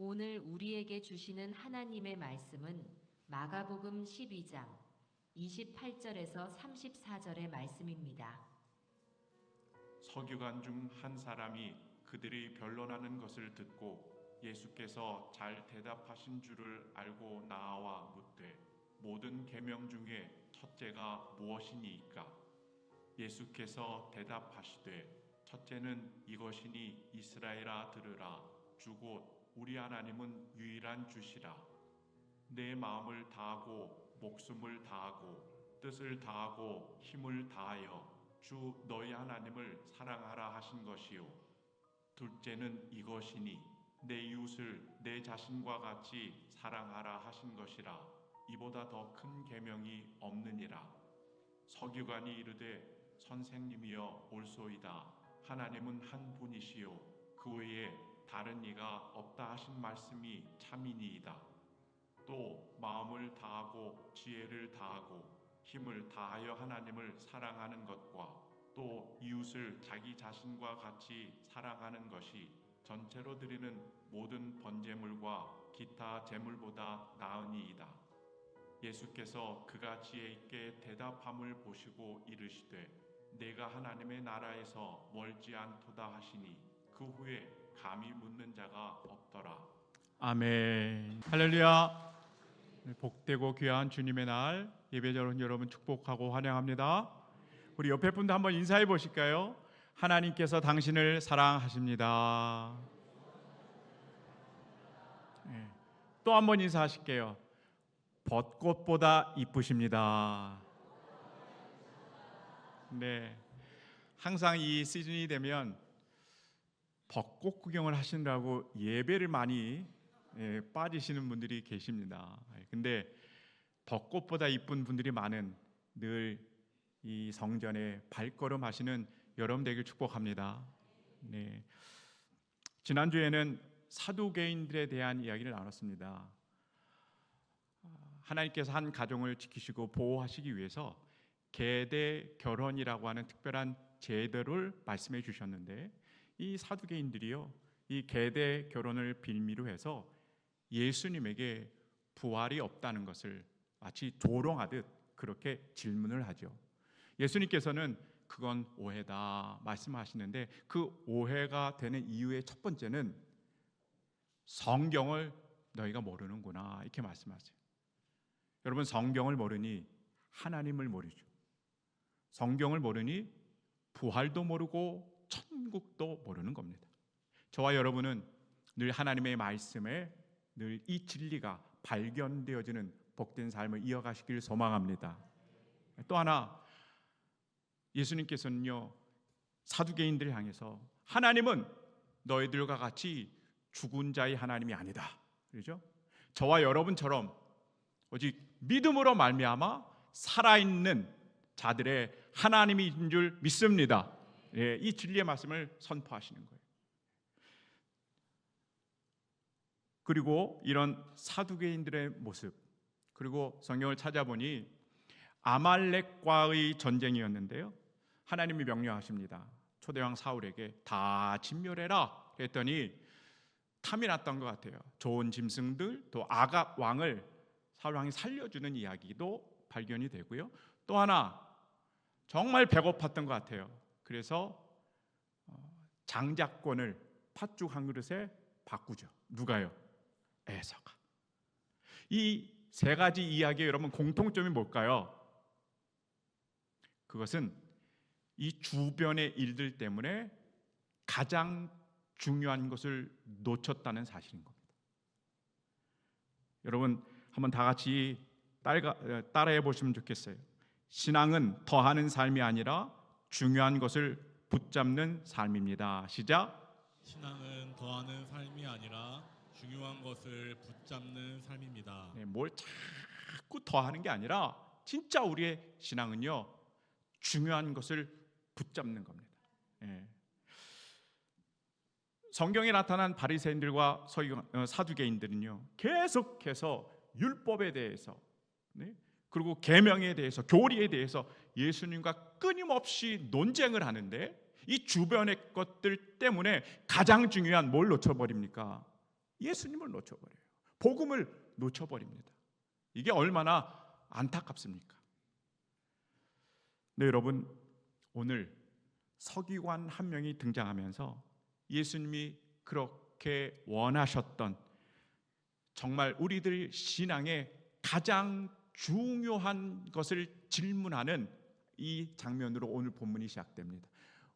오늘 우리에게 주시는 하나님의 말씀은 마가복음 12장 28절에서 34절의 말씀입니다. 서기관 중 한 사람이 그들이 변론하는 것을 듣고 예수께서 잘 대답하신 줄을 알고 나와 묻되 모든 계명 중에 첫째가 무엇이니이까? 예수께서 대답하시되 첫째는 이것이니 이스라엘아 들으라. 주 곧 우리 하나님은 유일한 주시라. 내 마음을 다하고 목숨을 다하고 뜻을 다하고 힘을 다하여 주 너희 하나님을 사랑하라 하신 것이요. 둘째는 이것이니 내 이웃을 내 자신과 같이 사랑하라 하신 것이라. 이보다 더 큰 계명이 없느니라. 서기관이 이르되 선생님이여 옳소이다. 하나님은 한 분이시요 그 외에 다른 이가 없다 하신 말씀이 참이니이다. 또 마음을 다하고 지혜를 다하고 힘을 다하여 하나님을 사랑하는 것과 또 이웃을 자기 자신과 같이 사랑하는 것이 전체로 드리는 모든 번제물과 기타 제물보다 나으니이다. 예수께서 그가 지혜 있게 대답함을 보시고 이르시되 내가 하나님의 나라에서 멀지 않도다 하시니 그 후에 감히 묻는 자가 없더라. 아멘. 할렐루야. 복되고 귀한 주님의 날 예배자로 여러분 축복하고 환영합니다. 우리 옆에 분도 한번 인사해 보실까요? 하나님께서 당신을 사랑하십니다. 네. 또 한번 인사하실게요. 벚꽃보다 이쁘십니다. 네, 항상 이 시즌이 되면 벚꽃 구경을 하시느라고 예배를 많이 빠지시는 분들이 계십니다. 근데 벚꽃보다 이쁜 분들이 많은 늘 이 성전에 발걸음 하시는 여러분 되길 축복합니다. 네. 지난주에는 사두개인들에 대한 이야기를 나눴습니다. 하나님께서 한 가정을 지키시고 보호하시기 위해서 계대 결혼이라고 하는 특별한 제도를 말씀해 주셨는데 이 사두개인들이요, 이 계대 결혼을 빌미로 해서 예수님에게 부활이 없다는 것을 마치 조롱하듯 그렇게 질문을 하죠. 예수님께서는 그건 오해다 말씀하시는데 그 오해가 되는 이유의 첫 번째는 성경을 너희가 모르는구나 이렇게 말씀하세요. 여러분, 성경을 모르니 하나님을 모르죠. 성경을 모르니 부활도 모르고 천국도 모르는 겁니다. 저와 여러분은 늘 하나님의 말씀에 늘 이 진리가 발견되어지는 복된 삶을 이어가시길 소망합니다. 또 하나, 예수님께서는요 사두개인들을 향해서 하나님은 너희들과 같이 죽은 자의 하나님이 아니다 그러죠. 저와 여러분처럼 오직 믿음으로 말미암아 살아있는 자들의 하나님인 줄 믿습니다. 예, 이 진리의 말씀을 선포하시는 거예요. 그리고 이런 사두개인들의 모습, 그리고 성경을 찾아보니 아말렉과의 전쟁이었는데요, 하나님이 명령하십니다. 초대왕 사울에게 다 진멸해라 그랬더니 탐이 났던 것 같아요. 좋은 짐승들, 또 아각 왕을 사울 왕이 살려주는 이야기도 발견이 되고요. 또 하나 정말 배고팠던 것 같아요. 그래서 장자권을 팥죽 한 그릇에 바꾸죠. 누가요? 에서가. 이 세 가지 이야기의 여러분 공통점이 뭘까요? 그것은 이 주변의 일들 때문에 가장 중요한 것을 놓쳤다는 사실인 겁니다. 여러분 한번 다 같이 따라해 보시면 좋겠어요. 신앙은 더하는 삶이 아니라 중요한 것을 붙잡는 삶입니다. 시작. 신앙은 더하는 삶이 아니라 중요한 것을 붙잡는 삶입니다. 네, 뭘 자꾸 더하는 게 아니라 진짜 우리의 신앙은요 중요한 것을 붙잡는 겁니다. 네. 성경에 나타난 바리새인들과 사두개인들은요 계속해서 율법에 대해서, 네? 그리고 계명에 대해서, 교리에 대해서 예수님과 끊임없이 논쟁을 하는데 이 주변의 것들 때문에 가장 중요한 뭘 놓쳐버립니까? 예수님을 놓쳐버려요. 복음을 놓쳐버립니다. 이게 얼마나 안타깝습니까? 네, 여러분, 오늘 서기관 한 명이 등장하면서 예수님이 그렇게 원하셨던 정말 우리들 신앙의 가장 중요한 것을 질문하는 이 장면으로 오늘 본문이 시작됩니다.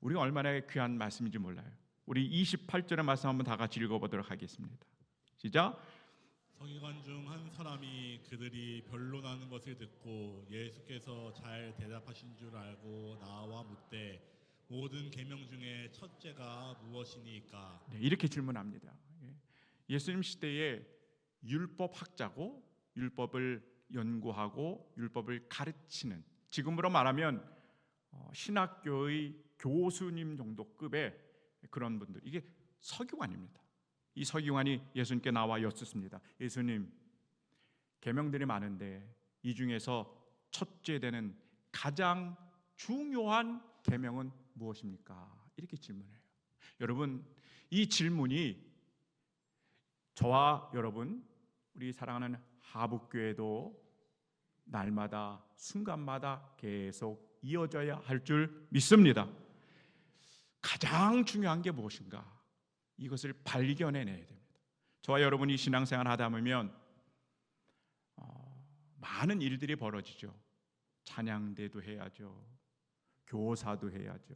우리가 얼마나 귀한 말씀인지 몰라요. 우리 28절의 말씀 한번 다 같이 읽어보도록 하겠습니다. 시작. 서기관 중 한 사람이 그들이 변론하는 것을 듣고 예수께서 잘 대답하신 줄 알고 나와 묻되 모든 계명 중에 첫째가 무엇이니까? 네, 이렇게 질문합니다. 예수님 시대에 율법학자고 율법을 연구하고 율법을 가르치는, 지금으로 말하면 신학교의 교수님 정도 급의 그런 분들, 이게 서기관입니다. 이 서기관이 예수님께 나와 여쭙습니다. 예수님, 계명들이 많은데 이 중에서 첫째 되는 가장 중요한 계명은 무엇입니까? 이렇게 질문해요. 여러분, 이 질문이 저와 여러분, 우리 사랑하는 하북교회도 날마다 순간마다 계속 이어져야 할 줄 믿습니다. 가장 중요한 게 무엇인가? 이것을 발견해내야 됩니다. 저와 여러분이 신앙생활 하다 보면 많은 일들이 벌어지죠. 찬양대도 해야죠. 교사도 해야죠.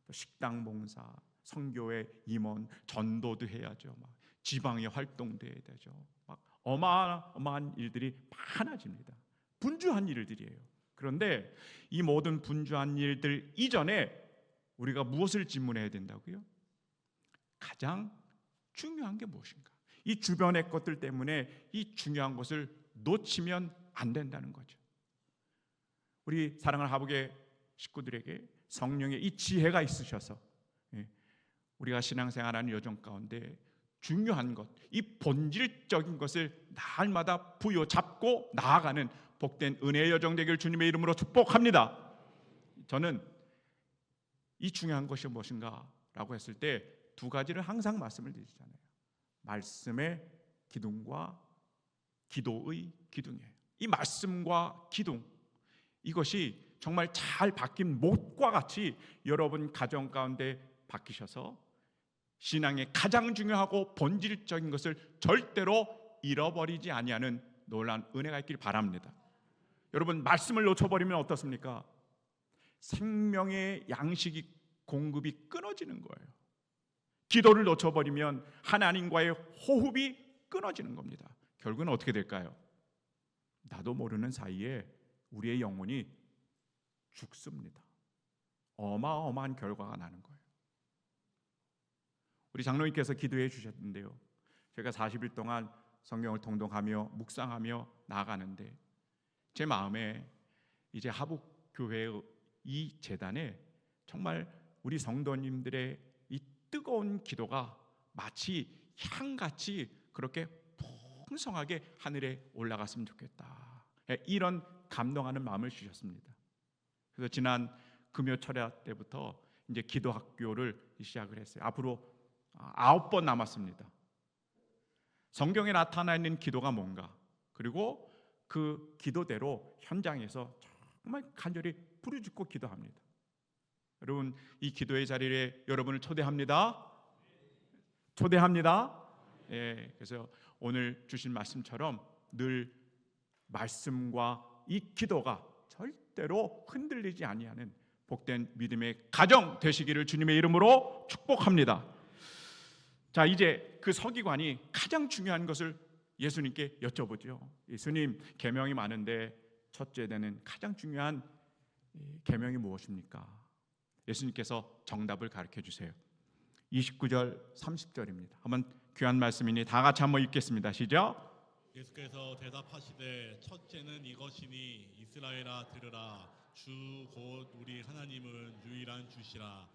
또 식당 봉사, 선교회 임원, 전도도 해야죠. 막 지방의 활동도 해야 되죠. 막 어마어마한 일들이 많아집니다. 분주한 일들이에요. 그런데 이 모든 분주한 일들 이전에 우리가 무엇을 질문해야 된다고요? 가장 중요한 게 무엇인가? 이 주변의 것들 때문에 이 중요한 것을 놓치면 안 된다는 거죠. 우리 사랑하는 하북의 식구들에게 성령의 이 지혜가 있으셔서 우리가 신앙생활하는 여정 가운데 중요한 것, 이 본질적인 것을 날마다 부여잡고 나아가는 복된 은혜의 여정 되길 주님의 이름으로 축복합니다. 저는 이 중요한 것이 무엇인가 라고 했을 때 두 가지를 항상 말씀을 드리잖아요. 말씀의 기둥과 기도의 기둥이에요. 이 말씀과 기둥, 이것이 정말 잘 박힌 못과 같이 여러분 가정 가운데 박히셔서 신앙의 가장 중요하고 본질적인 것을 절대로 잃어버리지 아니하는 놀라운 은혜가 있길 바랍니다. 여러분, 말씀을 놓쳐버리면 어떻습니까? 생명의 양식이 공급이 끊어지는 거예요. 기도를 놓쳐버리면 하나님과의 호흡이 끊어지는 겁니다. 결국은 어떻게 될까요? 나도 모르는 사이에 우리의 영혼이 죽습니다. 어마어마한 결과가 나는 거예요. 우리 장로님께서 기도해 주셨는데요, 제가 40일 동안 성경을 통독하며 묵상하며 나아가는데 제 마음에 이제 하북교회의 이 재단에 정말 우리 성도님들의 이 뜨거운 기도가 마치 향같이 그렇게 풍성하게 하늘에 올라갔으면 좋겠다, 이런 감동하는 마음을 주셨습니다. 그래서 지난 금요 철야 때부터 이제 기도 학교를 시작을 했어요. 앞으로 9번 남았습니다. 성경에 나타나 있는 기도가 뭔가, 그리고 그 기도대로 현장에서 정말 간절히 부르짖고 기도합니다. 여러분, 이 기도의 자리에 여러분을 초대합니다. 그래서 오늘 주신 말씀처럼 늘 말씀과 이 기도가 절대로 흔들리지 아니하는 복된 믿음의 가정 되시기를 주님의 이름으로 축복합니다. 자, 이제 그 서기관이 가장 중요한 것을 예수님께 여쭤보죠. 예수님, 계명이 많은데 첫째 되는 가장 중요한 계명이 무엇입니까? 예수님께서 정답을 가르쳐 주세요. 29절 30절입니다. 한번 귀한 말씀이니 다 같이 한번 읽겠습니다. 시작. 예수께서 대답하시되 첫째는 이것이니 이스라엘아 들으라. 주 곧 우리 하나님은 유일한 주시라.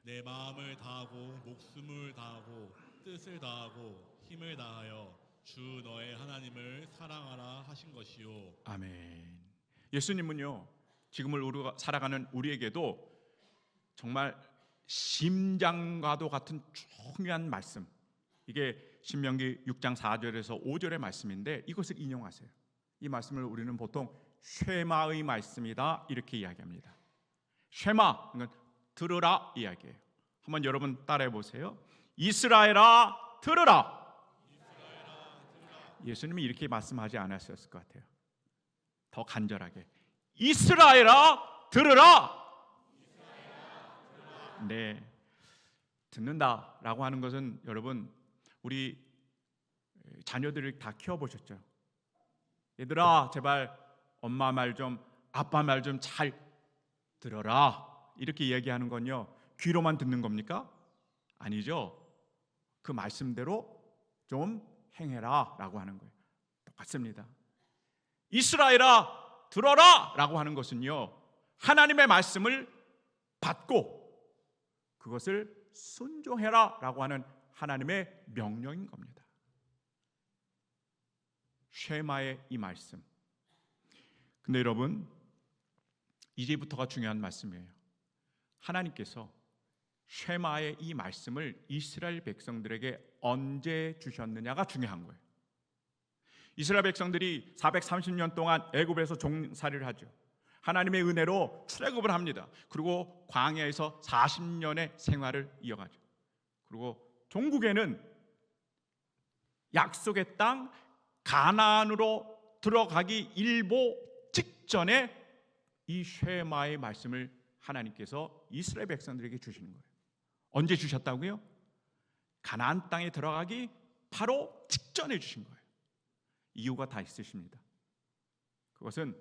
내 마음을 다하고 목숨을 다하고 뜻을 다하고 힘을 다하여 주 너의 하나님을 사랑하라 하신 것이요. 아멘. 예수님은요, 지금을 우리가 살아가는 우리에게도 정말 심장과도 같은 중요한 말씀, 이게 신명기 6장 4절에서 5절의 말씀인데 이것을 인용하세요. 이 말씀을 우리는 보통 쉐마의 말씀이다 이렇게 이야기합니다. 쉐마, 그러니까 들으라 이야기예요. 한번 여러분 따라해 보세요. 이스라엘아 들으라. 예수님이 이렇게 말씀하지 않았을 것 같아요. 더 간절하게 이스라엘아 들으라. 네, 듣는다라고 하는 것은 여러분 우리 자녀들을 다 키워보셨죠? 얘들아 제발 엄마 말 좀 아빠 말 좀 잘 들어라 이렇게 얘기하는 건요 귀로만 듣는 겁니까? 아니죠. 그 말씀대로 좀 행해라 라고 하는 거예요. 똑같습니다. 이스라엘아 들어라 라고 하는 것은요 하나님의 말씀을 받고 그것을 순종해라 라고 하는 하나님의 명령인 겁니다. 쉐마의 이 말씀. 근데 여러분 이제부터가 중요한 말씀이에요. 하나님께서 쉐마의 이 말씀을 이스라엘 백성들에게 언제 주셨느냐가 중요한 거예요. 이스라엘 백성들이 430년 동안 애굽에서 종살이를 하죠. 하나님의 은혜로 출애굽을 합니다. 그리고 광야에서 40년의 생활을 이어가죠. 그리고 종국에는 약속의 땅 가나안으로 들어가기 일보 직전에 이 쉐마의 말씀을 하나님께서 이스라엘 백성들에게 주시는 거예요. 언제 주셨다고요? 가나안 땅에 들어가기 바로 직전에 주신 거예요. 이유가 다 있으십니다. 그것은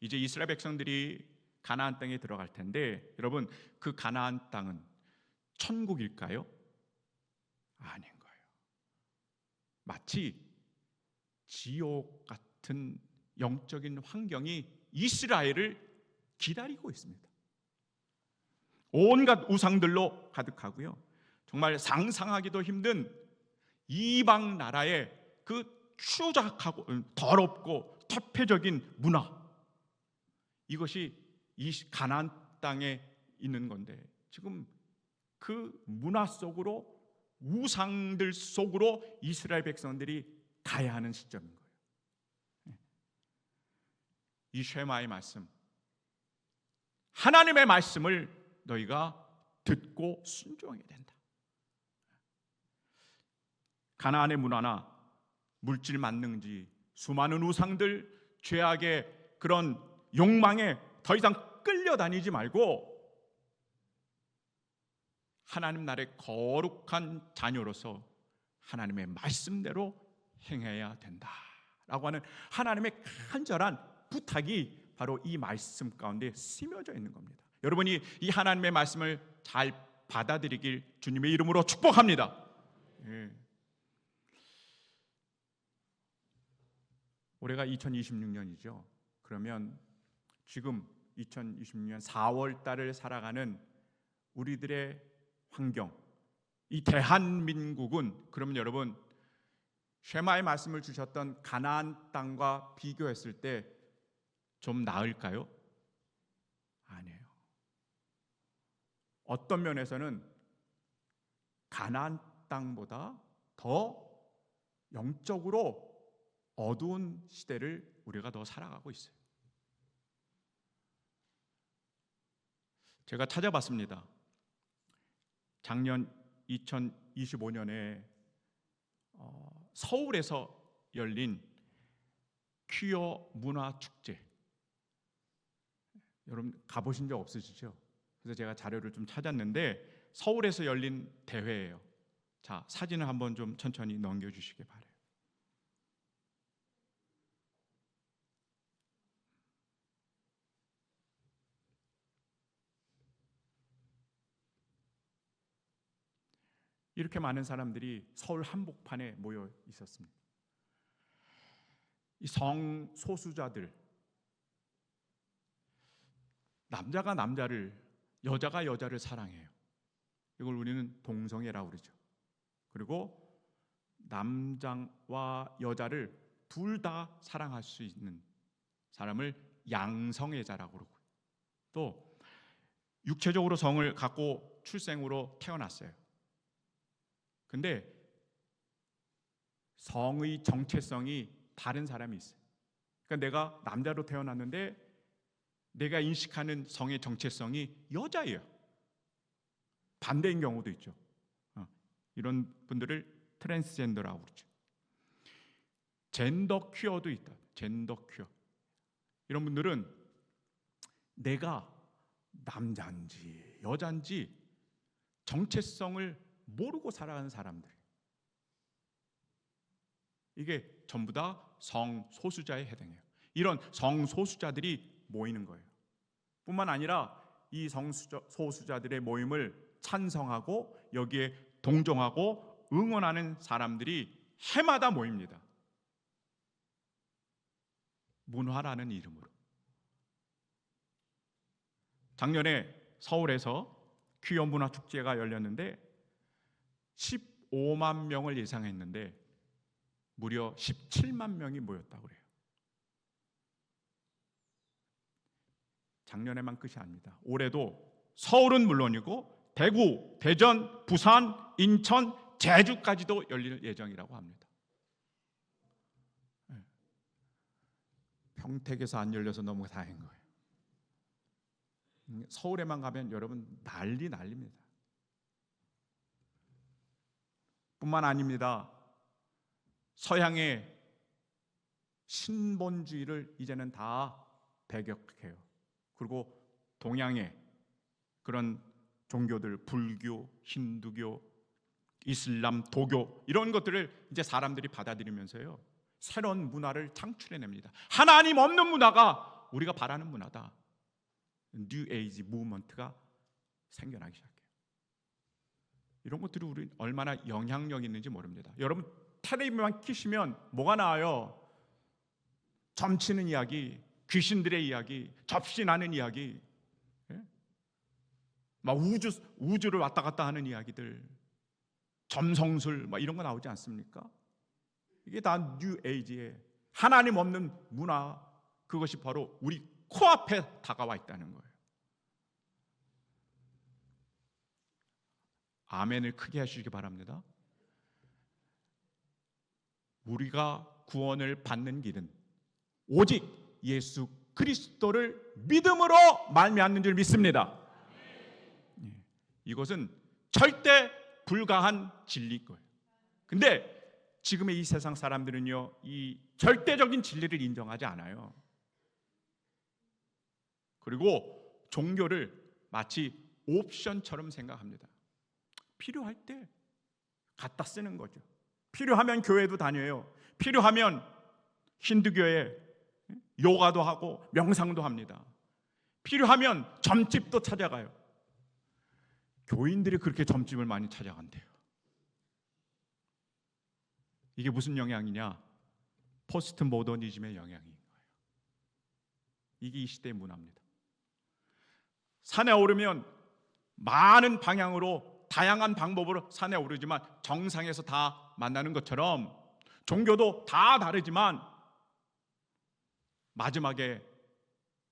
이제 이스라엘 백성들이 가나안 땅에 들어갈 텐데 여러분 그 가나안 땅은 천국일까요? 아닌 거예요. 마치 지옥 같은 영적인 환경이 이스라엘을 기다리고 있습니다. 온갖 우상들로 가득하고요. 정말 상상하기도 힘든 이방 나라의 그 추잡하고 더럽고 퇴폐적인 문화, 이것이 이 가나안 땅에 있는 건데 지금 그 문화 속으로 우상들 속으로 이스라엘 백성들이 가야 하는 시점인 거예요. 이 쉐마의 말씀, 하나님의 말씀을 너희가 듣고 순종해야 된다. 가나안의 문화나 물질 만능지 수많은 우상들 죄악의 그런 욕망에 더 이상 끌려다니지 말고 하나님 나라의 거룩한 자녀로서 하나님의 말씀대로 행해야 된다라고 하는 하나님의 간절한 부탁이 바로 이 말씀 가운데 스며져 있는 겁니다. 여러분이 이 하나님의 말씀을 잘 받아들이길 주님의 이름으로 축복합니다. 예. 올해가 2026년이죠. 그러면 지금 2026년 4월 달을 살아가는 우리들의 환경, 이 대한민국은 그러면 여러분 쉐마의 말씀을 주셨던 가나안 땅과 비교했을 때 좀 나을까요? 아니에요. 어떤 면에서는 가나안 땅보다 더 영적으로 어두운 시대를 우리가 더 살아가고 있어요. 제가 찾아봤습니다. 작년 2025년에 서울에서 열린 퀴어 문화 축제, 여러분 가보신 적 없으시죠? 그래서 제가 자료를 좀 찾았는데 서울에서 열린 대회예요. 자, 사진을 한번 좀 천천히 넘겨주시기 바래요. 이렇게 많은 사람들이 서울 한복판에 모여 있었습니다. 이 성소수자들, 남자가 남자를, 여자가 여자를 사랑해요. 이걸 우리는 동성애라고 그러죠. 그리고 남자와 여자를 둘 다 사랑할 수 있는 사람을 양성애자라고 그러고, 또 육체적으로 성을 갖고 출생으로 태어났어요. 근데 성의 정체성이 다른 사람이 있어요. 그러니까 내가 남자로 태어났는데 내가 인식하는 성의 정체성이 여자예요. 반대인 경우도 있죠. 이런 분들을 트랜스젠더라고 그러죠. 젠더 퀴어도 있다. 젠더 퀴어. 이런 분들은 내가 남자인지 여자인지 정체성을 모르고 살아가는 사람들. 이게 전부 다 성소수자에 해당해요. 이런 성소수자들이 모이는 거예요. 뿐만 아니라 이 성소수자들의 모임을 찬성하고 여기에 동정하고 응원하는 사람들이 해마다 모입니다. 문화라는 이름으로. 작년에 서울에서 퀴어 문화 축제가 열렸는데 15만 명을 예상했는데 무려 17만 명이 모였다고 그래요. 작년에만 끝이 아닙니다. 올해도 서울은 물론이고 대구, 대전, 부산, 인천, 제주까지도 열릴 예정이라고 합니다. 평택에서 안 열려서 너무 다행인 거예요. 서울에만 가면 여러분 난립니다. 뿐만 아닙니다. 서양의 신본주의를 이제는 다 배격해요. 그리고 동양의 그런 종교들, 불교, 힌두교, 이슬람, 도교 이런 것들을 이제 사람들이 받아들이면서요 새로운 문화를 창출해냅니다. 하나님 없는 문화가 우리가 바라는 문화다. 뉴 에이지 무브먼트가 생겨나기 시작해요. 이런 것들이 우리 얼마나 영향력 있는지 모릅니다. 여러분 텔레비만 키시면 뭐가 나와요? 점치는 이야기, 귀신들의 이야기, 접신하는 이야기, 막 우주를 왔다 갔다 하는 이야기들, 점성술 막 이런 거 나오지 않습니까? 이게 다 뉴 에이지의 하나님 없는 문화, 그것이 바로 우리 코앞에 다가와 있다는 거예요. 아멘을 크게 하시기 바랍니다. 우리가 구원을 받는 길은 오직 예수 그리스도를 믿음으로 말미암는 줄 믿습니다. 이것은 절대 불가한 진리일 거예요. 근데 지금의 이 세상 사람들은요, 이 절대적인 진리를 인정하지 않아요. 그리고 종교를 마치 옵션처럼 생각합니다. 필요할 때 갖다 쓰는 거죠. 필요하면 교회도 다녀요. 필요하면 힌두교에 요가도 하고 명상도 합니다. 필요하면 점집도 찾아가요. 교인들이 그렇게 점집을 많이 찾아간대요. 이게 무슨 영향이냐? 포스트 모더니즘의 영향인 거예요. 이게 이 시대의 문화입니다. 산에 오르면 많은 방향으로 다양한 방법으로 산에 오르지만 정상에서 다 만나는 것처럼 종교도 다 다르지만 마지막에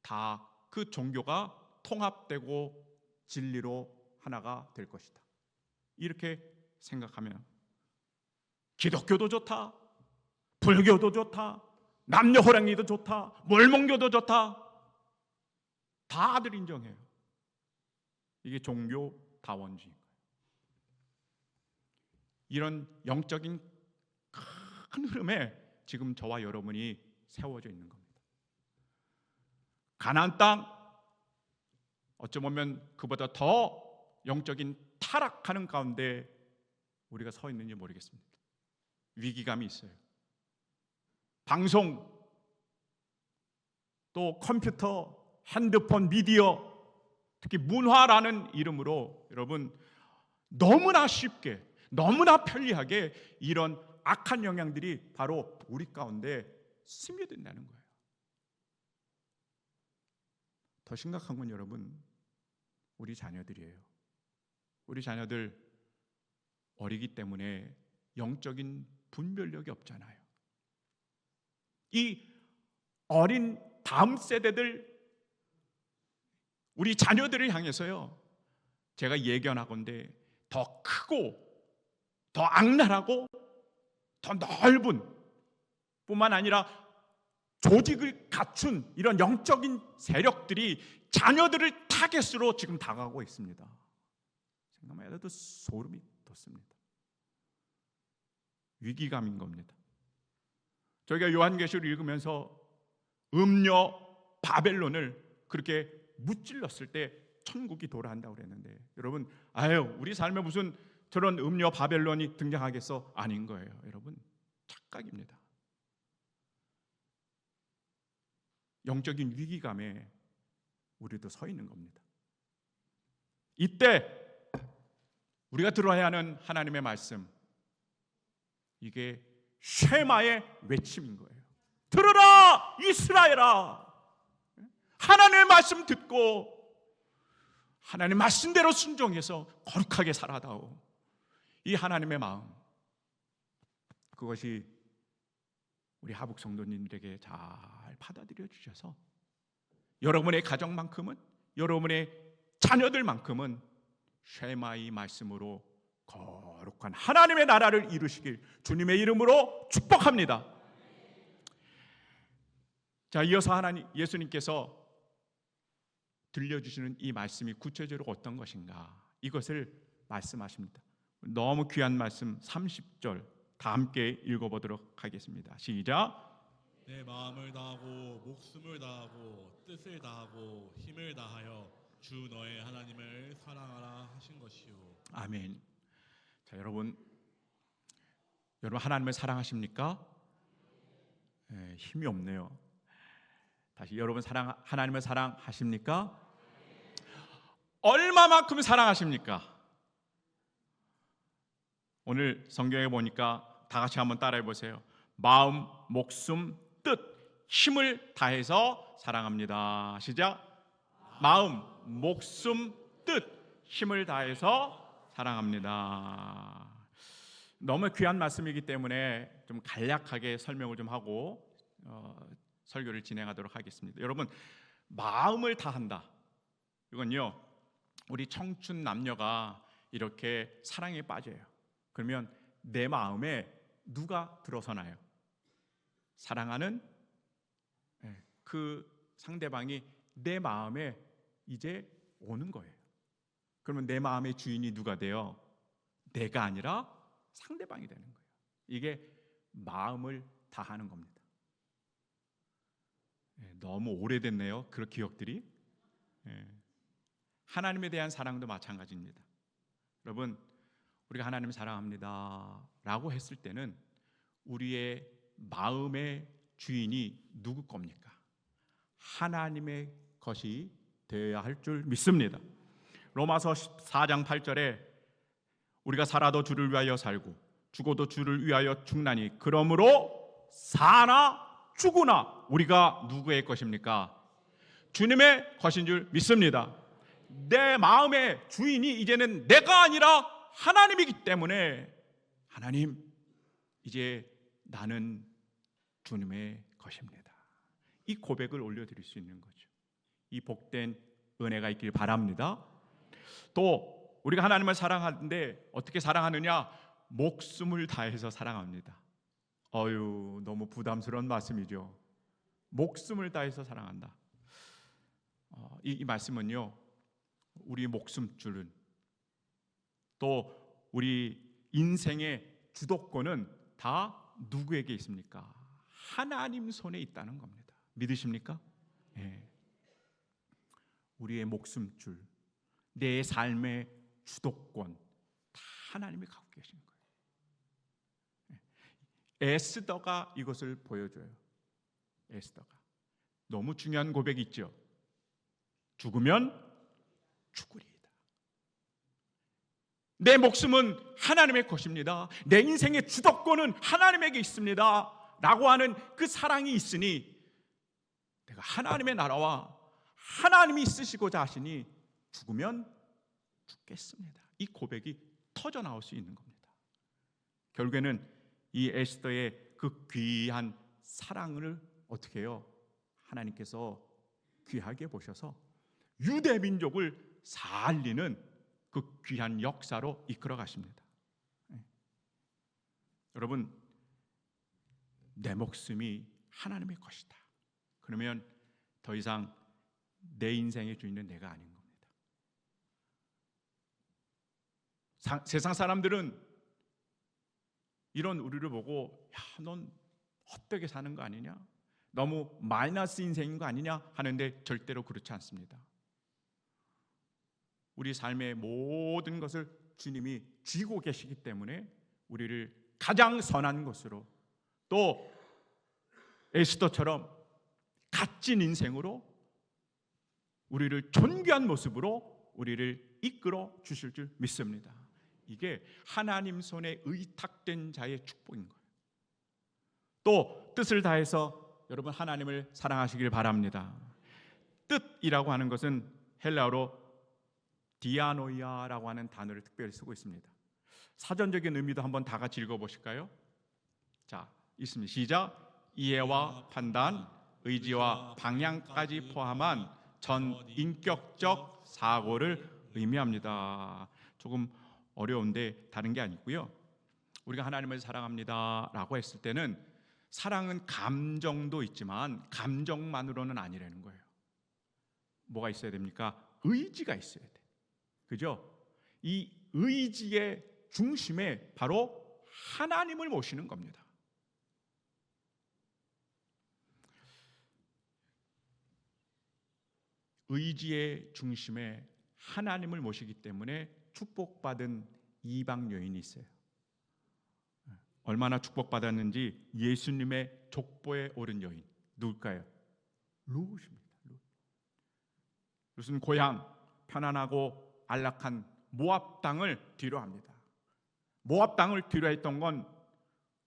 다 그 종교가 통합되고 진리로 하나가 될 것이다. 이렇게 생각하면 기독교도 좋다, 불교도 좋다, 남녀 호랑이도 좋다, 몰몬교도 좋다, 다들 인정해요. 이게 종교 다원주의인 거예요. 이런 영적인 큰 흐름에 지금 저와 여러분이 세워져 있는 겁니다. 가나안 땅, 어찌 보면 그보다 더 영적인 타락하는 가운데 우리가 서 있는지 모르겠습니다. 위기감이 있어요. 방송, 또 컴퓨터, 핸드폰, 미디어, 특히 문화라는 이름으로 여러분 너무나 쉽게, 너무나 편리하게 이런 악한 영향들이 바로 우리 가운데 스며든다는 거예요. 더 심각한 건 여러분, 우리 자녀들이에요. 우리 자녀들 어리기 때문에 영적인 분별력이 없잖아요. 이 어린 다음 세대들, 우리 자녀들을 향해서요, 제가 예견하건대 더 크고 더 악랄하고 더 넓은 뿐만 아니라 조직을 갖춘 이런 영적인 세력들이 자녀들을 타겟으로 지금 다가가고 있습니다. 생각만 해도 소름이 돋습니다. 위기감인 겁니다. 저희가 요한계시록을 읽으면서 음녀 바벨론을 그렇게 무찔렀을 때 천국이 돌아간다고 그랬는데, 여러분, 우리 삶에 무슨 저런 음녀 바벨론이 등장하겠어? 아닌 거예요. 여러분, 착각입니다. 영적인 위기감에 우리도 서 있는 겁니다. 이때 우리가 들어야 하는 하나님의 말씀, 이게 쉐마의 외침인 거예요. 들으라 이스라엘아, 하나님의 말씀 듣고 하나님의 말씀대로 순종해서 거룩하게 살아다오. 이 하나님의 마음, 그것이 우리 하북 성도님들에게 잘 받아들여 주셔서 여러분의 가정만큼은, 여러분의 자녀들만큼은 쉐마의 말씀으로 거룩한 하나님의 나라를 이루시길 주님의 이름으로 축복합니다. 자, 이어서 예수님께서 들려주시는 이 말씀이 구체적으로 어떤 것인가, 이것을 말씀하십니다. 너무 귀한 말씀 30절 다 함께 읽어보도록 하겠습니다. 시작. 내 마음을 다하고 목숨을 다하고 뜻을 다하고 힘을 다하여 주 너의 하나님을 사랑하라 하신 것이요. 아멘. 자, 여러분 하나님을 사랑하십니까? 힘이 없네요. 다시, 여러분 하나님을 사랑하십니까? 얼마만큼 사랑하십니까? 오늘 성경에 보니까 다 같이 한번 따라해 보세요. 마음, 목숨, 뜻, 힘을 다해서 사랑합니다. 시작. 마음, 목숨, 뜻, 힘을 다해서 사랑합니다. 너무 귀한 말씀이기 때문에 좀 간략하게 설명을 좀 하고 설교를 진행하도록 하겠습니다. 여러분, 마음을 다한다, 이건요, 우리 청춘 남녀가 이렇게 사랑에 빠져요. 그러면 내 마음에 누가 들어서나요? 사랑하는 그 상대방이 내 마음에 이제 오는 거예요. 그러면 내 마음의 주인이 누가 돼요? 내가 아니라 상대방이 되는 거예요. 이게 마음을 다하는 겁니다. 너무 오래됐네요, 그 기억들이. 하나님에 대한 사랑도 마찬가지입니다. 여러분, 우리가 하나님 사랑합니다 라고 했을 때는 우리의 마음의 주인이 누구 겁니까? 하나님의 것이 되어야 할 줄 믿습니다. 로마서 4장 8절에 우리가 살아도 주를 위하여 살고 죽어도 주를 위하여 죽나니 그러므로 사나 죽으나 우리가 누구의 것입니까? 주님의 것인 줄 믿습니다. 내 마음의 주인이 이제는 내가 아니라 하나님이기 때문에, 하나님, 이제 나는 주님의 것입니다. 이 고백을 올려드릴 수 있는 거죠. 이 복된 은혜가 있길 바랍니다. 또 우리가 하나님을 사랑하는데 어떻게 사랑하느냐? 목숨을 다해서 사랑합니다. 너무 부담스러운 말씀이죠. 목숨을 다해서 사랑한다. 이 말씀은요, 우리 목숨줄은, 또 우리 인생의 주도권은 다 누구에게 있습니까? 하나님 손에 있다는 겁니다. 믿으십니까? 우리의 목숨줄, 내 삶의 주도권 다 하나님이 갖고 계신 거예요. 에스더가 이것을 보여줘요. 에스더가 너무 중요한 고백이 있죠. 죽으면 죽으리이다. 내 목숨은 하나님의 것입니다. 내 인생의 주도권은 하나님에게 있습니다 라고 하는 그 사랑이 있으니 내가 하나님의 나라와 하나님이 쓰시고자 하시니 죽으면 죽겠습니다. 이 고백이 터져 나올 수 있는 겁니다. 결국에는 이 에스더의 그 귀한 사랑을 어떻게 해요? 하나님께서 귀하게 보셔서 유대 민족을 살리는 그 귀한 역사로 이끌어 가십니다. 여러분, 내 목숨이 하나님의 것이다. 그러면 더 이상 내 인생의 주인은 내가 아닌 겁니다. 세상 사람들은 이런 우리를 보고 야, 넌 헛되게 사는 거 아니냐? 너무 마이너스 인생인 거 아니냐? 하는데 절대로 그렇지 않습니다. 우리 삶의 모든 것을 주님이 쥐고 계시기 때문에 우리를 가장 선한 것으로, 또 에스더처럼 값진 인생으로, 우리를 존귀한 모습으로 우리를 이끌어 주실 줄 믿습니다. 이게 하나님 손에 의탁된 자의 축복인 거예요. 또 뜻을 다해서 여러분 하나님을 사랑하시길 바랍니다. 뜻이라고 하는 것은 헬라어로 디아노이아라고 하는 단어를 특별히 쓰고 있습니다. 사전적인 의미도 한번 다 같이 읽어보실까요? 자, 있습니다. 시작. 이해와 판단, 의지와 방향까지 포함한 전 인격적 사고를 의미합니다. 조금 어려운데 다른 게 아니고요. 우리가 하나님을 사랑합니다라고 했을 때는 사랑은 감정도 있지만 감정만으로는 아니라는 거예요. 뭐가 있어야 됩니까? 의지가 있어야 돼. 그죠? 이 의지의 중심에 바로 하나님을 모시는 겁니다. 의지의 중심에 하나님을 모시기 때문에 축복받은 이방 여인이 있어요. 얼마나 축복받았는지 예수님의 족보에 오른 여인 누굴까요? 룻입니다. 룻은 고향 편안하고 안락한 모압 땅을 뒤로 합니다. 모압 땅을 뒤로 했던 건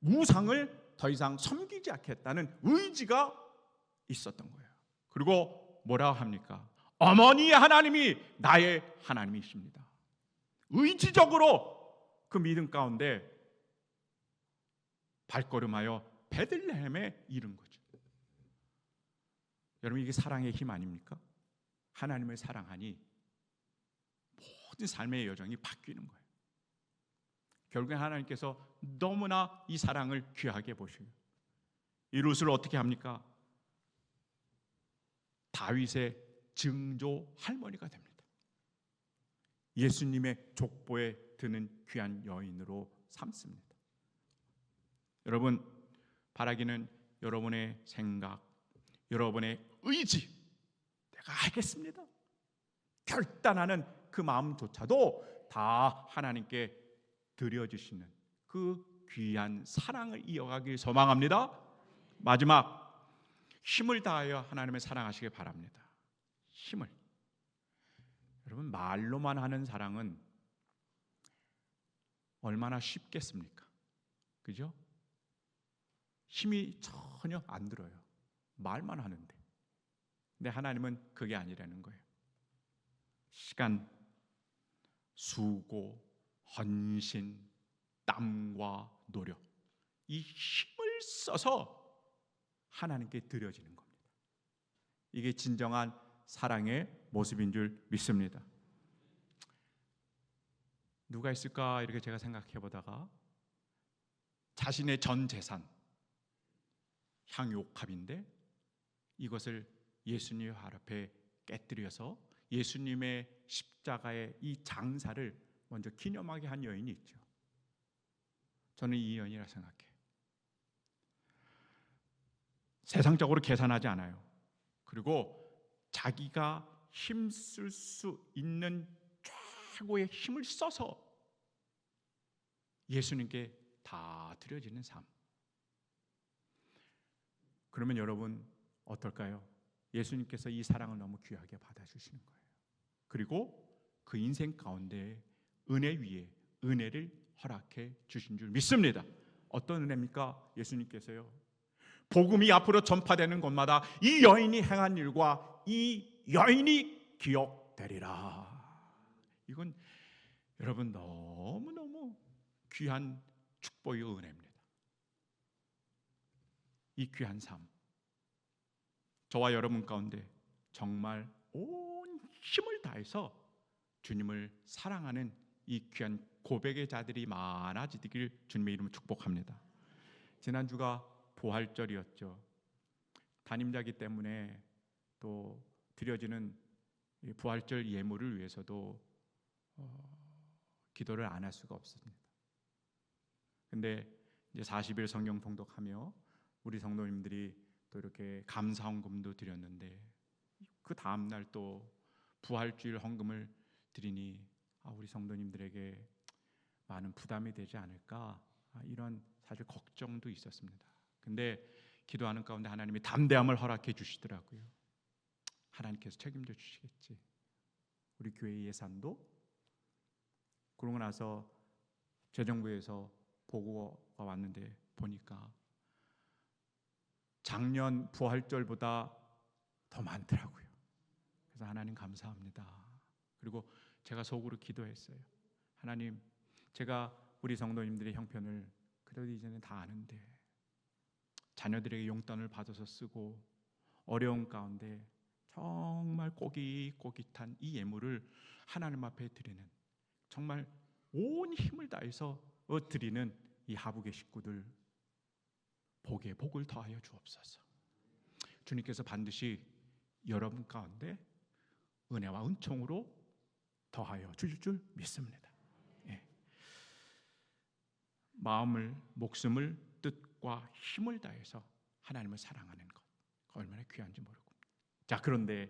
우상을 더 이상 섬기지 않겠다는 의지가 있었던 거예요. 그리고 뭐라고 합니까? 어머니의 하나님이 나의 하나님이십니다. 의지적으로 그 믿음 가운데 발걸음하여 베들레헴에 이른 거죠. 여러분, 이게 사랑의 힘 아닙니까? 하나님을 사랑하니 모든 삶의 여정이 바뀌는 거예요. 결국에 하나님께서 너무나 이 사랑을 귀하게 보시고 이 룻을 어떻게 합니까? 다윗의 증조 할머니가 됩니다. 예수님의 족보에 드는 귀한 여인으로 삼습니다. 여러분, 바라기는 여러분의 생각, 여러분의 의지, 내가 하겠습니다, 결단하는 그 마음조차도 다 하나님께 드려주시는 그 귀한 사랑을 이어가길 소망합니다. 마지막, 힘을 다하여 하나님을 사랑하시길 바랍니다. 힘을. 여러분, 말로만 하는 사랑은 얼마나 쉽겠습니까? 그죠? 힘이 전혀 안 들어요. 말만 하는데. 근데 하나님은 그게 아니라는 거예요. 시간, 수고, 헌신, 땀과 노력, 이 힘을 써서 하나님께 드려지는 겁니다. 이게 진정한 사랑의 모습인 줄 믿습니다. 누가 있을까 이렇게 제가 생각해 보다가 자신의 전 재산, 향유옥합인데 이것을 예수님 앞에 깨뜨려서 예수님의 십자가의 이 장사를 먼저 기념하게 한 여인이 있죠. 저는 이 여인이라 생각해요. 세상적으로 계산하지 않아요. 그리고 자기가 힘쓸 수 있는 최고의 힘을 써서 예수님께 다 드려지는 삶. 그러면 여러분 어떨까요? 예수님께서 이 사랑을 너무 귀하게 받아주시는 거예요. 그리고 그 인생 가운데 은혜 위에 은혜를 허락해 주신 줄 믿습니다. 어떤 은혜입니까? 예수님께서요, 복음이 앞으로 전파되는 곳마다 이 여인이 행한 일과 이 여인이 기억되리라. 이건 여러분 너무너무 귀한 축복의 은혜입니다. 이 귀한 삶, 저와 여러분 가운데 정말 온 힘을 다해서 주님을 사랑하는 이 귀한 고백의 자들이 많아지길 주님의 이름으로 축복합니다. 지난주가 부활절이었죠. 담임자기 때문에 또 드려지는 이 부활절 예물을 위해서도 기도를 안 할 수가 없습니다. 근데 이제 40일 성경 통독하며 우리 성도님들이 또 이렇게 감사 헌금도 드렸는데 그 다음 날 또 부활주일 헌금을 드리니 우리 성도님들에게 많은 부담이 되지 않을까, 이런 사실 걱정도 있었습니다. 근데 기도하는 가운데 하나님이 담대함을 허락해 주시더라고요. 하나님께서 책임져 주시겠지. 우리 교회 예산도. 그러고 나서 재정부에서 보고가 왔는데 보니까 작년 부활절보다 더 많더라고요. 그래서 하나님 감사합니다. 그리고 제가 속으로 기도했어요. 하나님, 제가 우리 성도님들의 형편을 그래도 이제는 다 아는데 자녀들에게 용돈을 받아서 쓰고 어려운 가운데 정말 꼬깃꼬깃한 이 예물을 하나님 앞에 드리는, 정말 온 힘을 다해서 드리는 이 하부계 식구들 복에 복을 더하여 주옵소서. 주님께서 반드시 여러분 가운데 은혜와 은총으로 더하여 주실 줄 믿습니다. 예. 마음을, 목숨을, 뜻과 힘을 다해서 하나님을 사랑하는 것, 얼마나 귀한지 모르고. 자, 그런데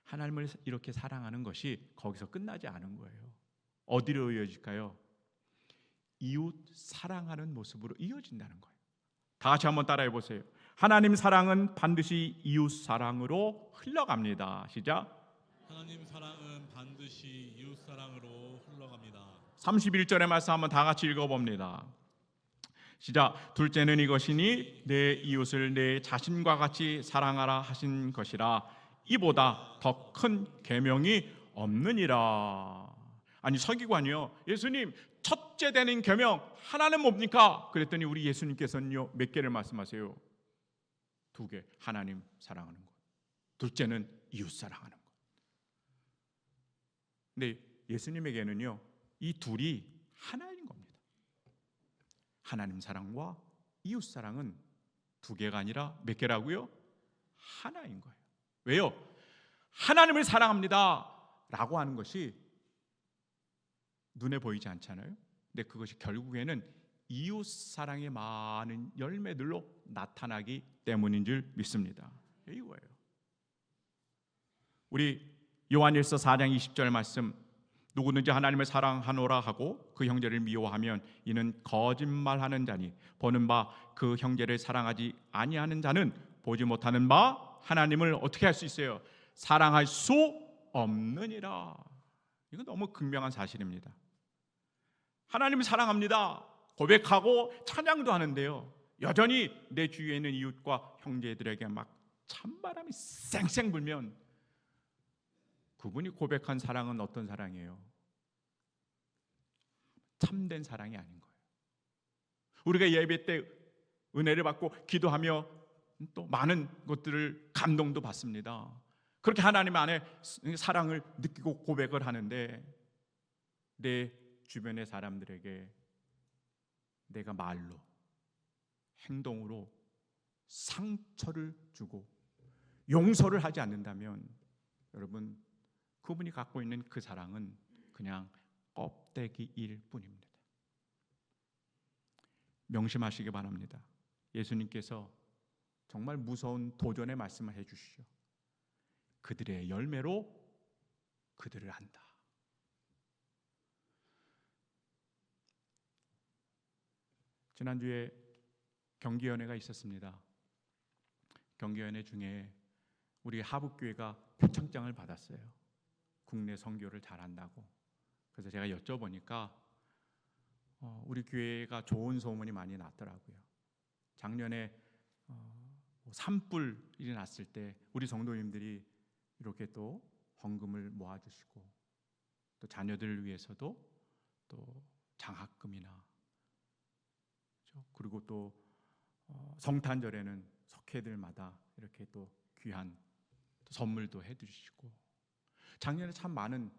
하나님을 이렇게 사랑하는 것이 거기서 끝나지 않은 거예요. 어디로 이어질까요? 이웃 사랑하는 모습으로 이어진다는 거예요. 다 같이 한번 따라해 보세요. 하나님 사랑은 반드시 이웃 사랑으로 흘러갑니다. 시작. 하나님 사랑은 반드시 이웃 사랑으로 흘러갑니다. 31절의 말씀 한번 다 같이 읽어봅니다. 시작. 둘째는 이것이니 내 이웃을 내 자신과 같이 사랑하라 하신 것이라. 이보다 더 큰 계명이 없느니라. 아니, 서기관이요, 예수님 첫째 되는 계명 하나는 뭡니까? 그랬더니 우리 예수님께서는요, 몇 개를 말씀하세요? 2개. 하나님 사랑하는 것, 둘째는 이웃 사랑하는 것. 근데 예수님에게는요, 이 둘이 하나인 겁니다. 하나님 사랑과 이웃 사랑은 2개가 아니라 몇 개라고요? 하나인 거예요. 왜요? 하나님을 사랑합니다 라고 하는 것이 눈에 보이지 않잖아요. 근데 그것이 결국에는 이웃 사랑의 많은 열매들로 나타나기 때문인 줄 믿습니다. 이거예요. 우리 요한일서 4장 20절 말씀, 누구든지 하나님을 사랑하노라 하고 그 형제를 미워하면 이는 거짓말하는 자니 보는 바 그 형제를 사랑하지 아니하는 자는 보지 못하는 바 하나님을 어떻게 할 수 있어요? 사랑할 수 없느니라. 이거 너무 극명한 사실입니다. 하나님을 사랑합니다 고백하고 찬양도 하는데요, 여전히 내 주위에 있는 이웃과 형제들에게 막 찬바람이 쌩쌩 불면 그분이 고백한 사랑은 어떤 사랑이에요? 참된 사랑이 아닌 거예요. 우리가 예배 때 은혜를 받고 기도하며 또 많은 것들을 감동도 받습니다. 그렇게 하나님 안에 사랑을 느끼고 고백을 하는데 내 주변의 사람들에게 내가 말로, 행동으로 상처를 주고 용서를 하지 않는다면 여러분, 그분이 갖고 있는 그 사랑은 그냥 껍데기일 뿐입니다. 명심하시기 바랍니다. 예수님께서 정말 무서운 도전의 말씀을 해주시죠. 그들의 열매로 그들을 안다. 지난주에 경기연회가 있었습니다. 경기연회 중에 우리 하북교회가 표창장을 받았어요. 국내 선교를 잘한다고. 그래서 제가 여쭤보니까 우리 교회가 좋은 소문이 많이 났더라고요. 작년에 산불이 났을 때 우리 성도님들이 이렇게 또 헌금을 모아주시고 또 자녀들을 위해서도 또 장학금이나 그리고 또 성탄절에는 석회들마다 이렇게 또 귀한 선물도 해주시고 작년에 참 많은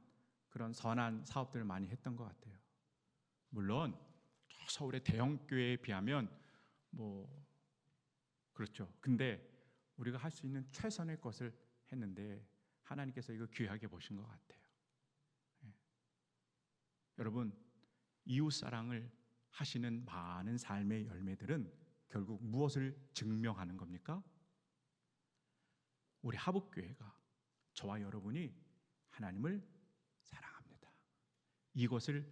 그런 선한 사업들을 많이 했던 것 같아요. 물론 저 서울의 대형 교회에 비하면 뭐 그렇죠. 근데 우리가 할 수 있는 최선의 것을 했는데 하나님께서 이거 귀하게 보신 것 같아요. 예. 여러분, 이웃 사랑을 하시는 많은 삶의 열매들은 결국 무엇을 증명하는 겁니까? 우리 하북교회가, 저와 여러분이 하나님을 사랑합니다. 이것을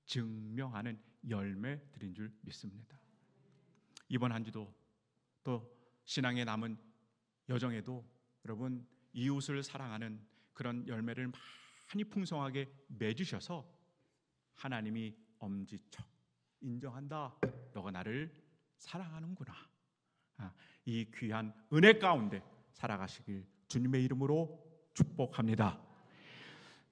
증명하는 열매들인 줄 믿습니다. 이번 한 주도 또 신앙의 남은 여정에도 여러분 이웃을 사랑하는 그런 열매를 많이 풍성하게 맺으셔서 하나님이 엄지척 인정한다. 너가 나를 사랑하는구나. 이 귀한 은혜 가운데 살아가시길 주님의 이름으로 축복합니다.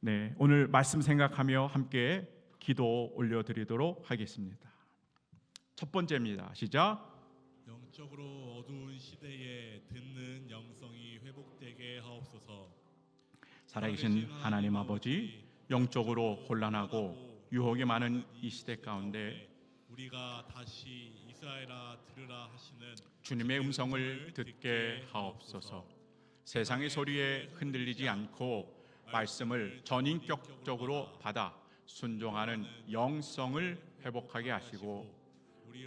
네, 오늘 말씀 생각하며 함께 기도 올려드리도록 하겠습니다. 첫 번째입니다. 시작. 영적으로 어두운 시대에 듣는 영성이 회복되게 하옵소서. 살아계신 하나님 아버지, 영적으로 혼란하고 유혹이 많은 이 시대 가운데 우리가 다시 이스라엘아 들으라 하시는 주님의 음성을 듣게 하옵소서. 세상의 소리에 흔들리지 않고 말씀을 전인격적으로 받아 순종하는 영성을 회복하게 하시고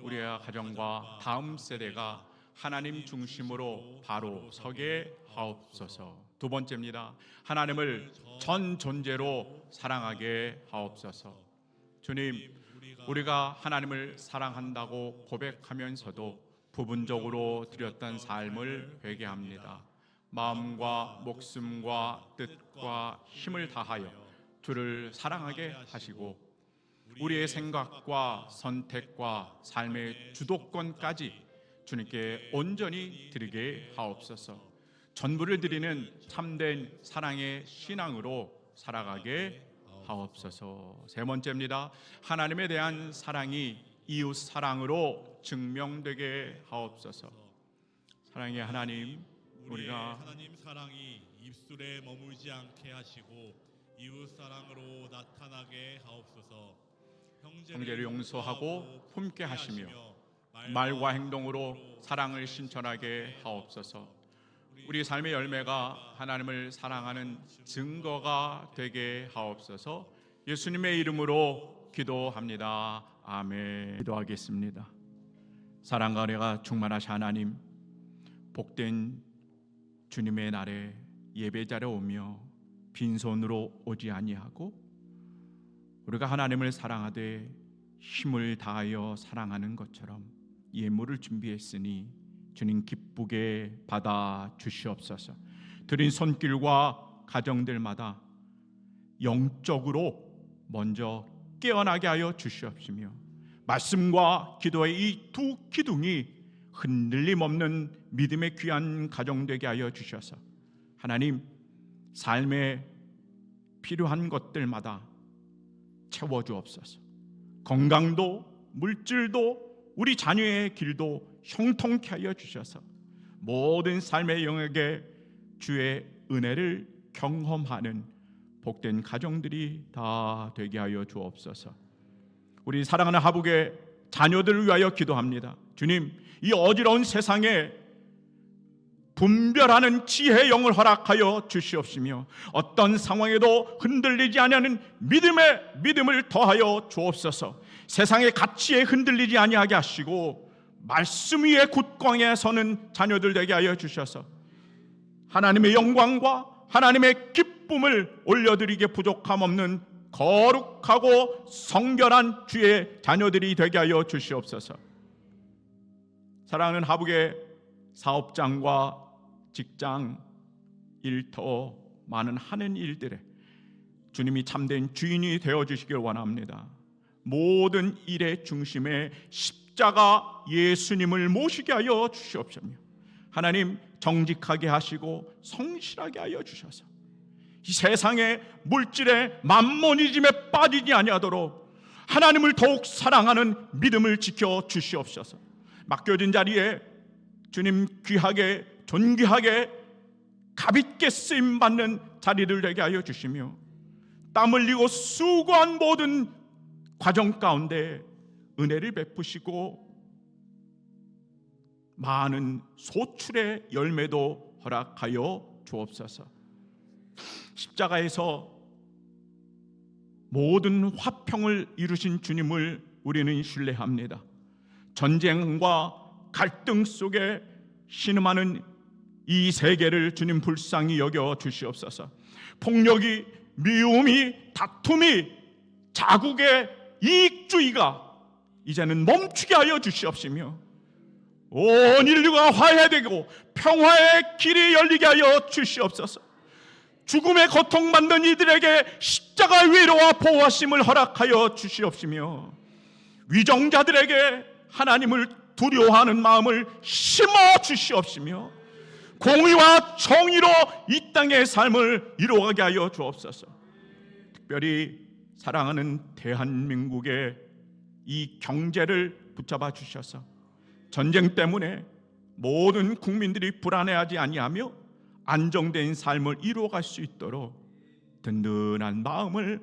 우리의 가정과 다음 세대가 하나님 중심으로 바로 서게 하옵소서. 두 번째입니다. 하나님을 전 존재로 사랑하게 하옵소서. 주님, 우리가 하나님을 사랑한다고 고백하면서도 부분적으로 드렸던 삶을 회개합니다. 마음과 목숨과 뜻과 힘을 다하여 주를 사랑하게 하시고 우리의 생각과 선택과 삶의 주도권까지 주님께 온전히 드리게 하옵소서. 전부를 드리는 참된 사랑의 신앙으로 살아가게 하옵소서. 세 번째입니다. 하나님에 대한 사랑이 이웃 사랑으로 증명되게 하옵소서. 사랑의 하나님, 우리가 하나님 사랑이 입술에 머물지 않게 하시고 이웃 사랑으로 나타나게 하옵소서. 형제를 용서하고 품게 하시며 말과 행동으로 사랑을 신천하게 하옵소서. 우리 삶의 열매가 하나님을 사랑하는 증거가 되게 하옵소서. 예수님의 이름으로 기도합니다. 아멘. 기도하겠습니다. 사랑과 은혜가 충만하신 하나님, 복된 주님의 날에 예배자로 오며 빈손으로 오지 아니하고 우리가 하나님을 사랑하되 힘을 다하여 사랑하는 것처럼 예물을 준비했으니 주님 기쁘게 받아 주시옵소서. 드린 손길과 가정들마다 영적으로 먼저 깨어나게 하여 주시옵시며 말씀과 기도의 이 두 기둥이 흔들림 없는 믿음의 귀한 가정 되게 하여 주셔서 하나님 삶에 필요한 것들마다 채워주옵소서. 건강도 물질도 우리 자녀의 길도 형통케 하여 주셔서 모든 삶의 영역에 주의 은혜를 경험하는 복된 가정들이 다 되게 하여 주옵소서. 우리 사랑하는 하북의 자녀들을 위하여 기도합니다. 주님, 이 어지러운 세상에 분별하는 지혜의 영을 허락하여 주시옵시며 어떤 상황에도 흔들리지 아니하는 믿음을 더하여 주옵소서. 세상의 가치에 흔들리지 아니하게 하시고 말씀 위에 굳건하게 서는 자녀들 되게 하여 주셔서 하나님의 영광과 하나님의 기쁨을 올려드리게 부족함 없는 거룩하고 성결한 주의 자녀들이 되게 하여 주시옵소서. 사랑하는 하북의 사업장과 직장, 일터, 많은 하는 일들에 주님이 참된 주인이 되어주시길 원합니다. 모든 일의 중심에 십자가 예수님을 모시게 하여 주시옵소서. 하나님 정직하게 하시고 성실하게 하여 주셔서 이 세상의 물질의 만모니즘에 빠지지 아니하도록 하나님을 더욱 사랑하는 믿음을 지켜 주시옵소서. 맡겨진 자리에 주님 귀하게 존귀하게 값있게 쓰임받는 자리를 되게 하여 주시며 땀 흘리고 수고한 모든 과정 가운데 은혜를 베푸시고 많은 소출의 열매도 허락하여 주옵소서. 십자가에서 모든 화평을 이루신 주님을 우리는 신뢰합니다. 전쟁과 갈등 속에 신음하는 이 세계를 주님 불쌍히 여겨 주시옵소서. 폭력이, 미움이, 다툼이, 자국의 이익주의가 이제는 멈추게 하여 주시옵시며 온 인류가 화해되고 평화의 길이 열리게 하여 주시옵소서. 죽음의 고통받는 이들에게 십자가 위로와 보호하심을 허락하여 주시옵시며 위정자들에게 하나님을 두려워하는 마음을 심어 주시옵시며 공의와 정의로 이 땅의 삶을 이루어가게 하여 주옵소서. 특별히 사랑하는 대한민국의 이 경제를 붙잡아 주셔서 전쟁 때문에 모든 국민들이 불안해하지 아니하며 안정된 삶을 이루어갈 수 있도록 든든한 마음을,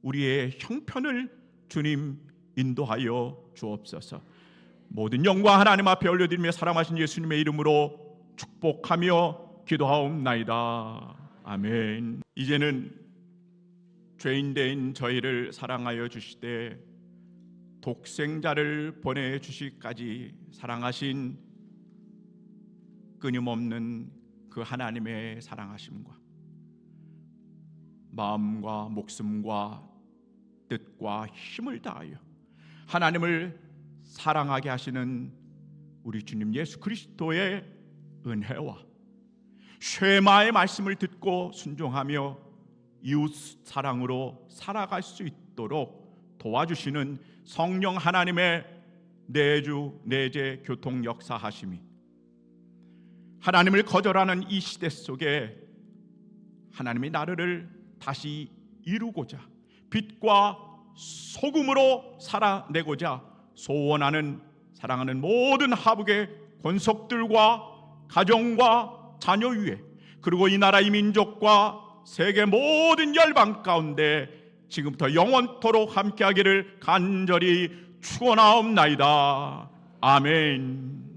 우리의 형편을 주님 인도하여 주옵소서. 모든 영광 하나님 앞에 올려드리며 사랑하신 예수님의 이름으로 축복하며 기도하옵나이다. 아멘. 이제는 죄인된 저희를 사랑하여 주시되 독생자를 보내주시기까지 사랑하신 끊임없는 그 하나님의 사랑하심과 마음과 목숨과 뜻과 힘을 다하여 하나님을 사랑하게 하시는 우리 주님 예수 그리스도의 은혜와 쉐마의 말씀을 듣고 순종하며 이웃 사랑으로 살아갈 수 있도록 도와주시는 성령 하나님의 내주 내재 교통 역사하심이 하나님을 거절하는 이 시대 속에 하나님의 나라를 다시 이루고자 빛과 소금으로 살아내고자 소원하는 사랑하는 모든 하북의 권속들과 가정과 자녀 위에, 그리고 이 나라의 민족과 세계 모든 열방 가운데 지금부터 영원토록 함께하기를 간절히 축원하옵나이다. 아멘.